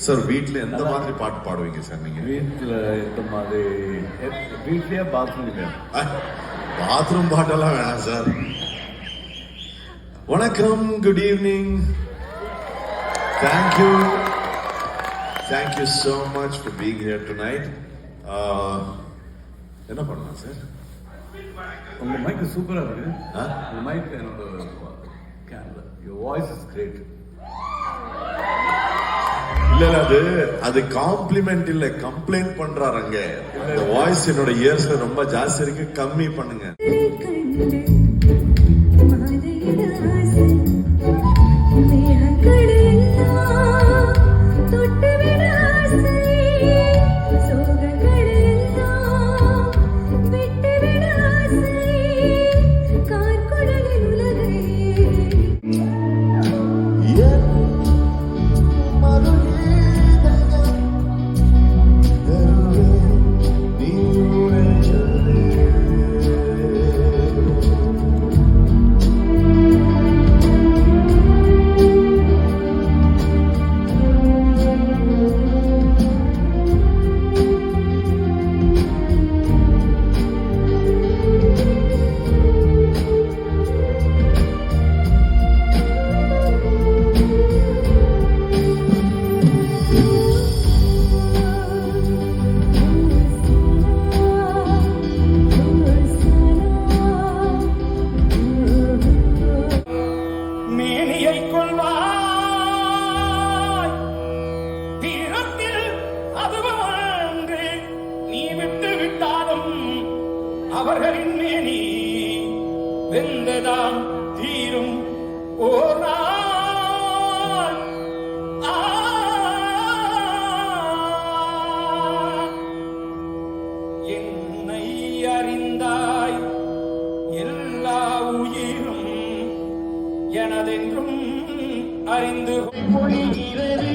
Sir வீட்ல எந்த மாதிரி பாட்டு பாடுவீங்க சார் நீங்க? வீட்டில் இந்த மாதிரி வீட்லயே பாத்ரூம்லையா? பாத்ரூம் பாட்டெல்லாம் வேணாம் சார். வணக்கம், good evening. Thank you so much for being here tonight. என்ன பண்ணலாம் சார்? உங்க மைக் சூப்பரா இருக்கு. உங்க மைக் என்னோட camera. Your voice is great. இல்ல அது காம்ப்ளிமெண்ட் இல்ல, கம்ப்ளைண்ட் பண்றாருங்க. அந்த வாய்ஸ் என்னோட இயர்ஸ்ல ரொம்ப ஜாஸ்தி இருக்கு, கம்மி பண்ணுங்க. அவர்களின் மேனி வெந்ததாம் தீரும் ஓர் நாள். என்னை அறிந்தாய், எல்லா உயிரும் எனதென்றும் அறிந்து மொழிகிறது.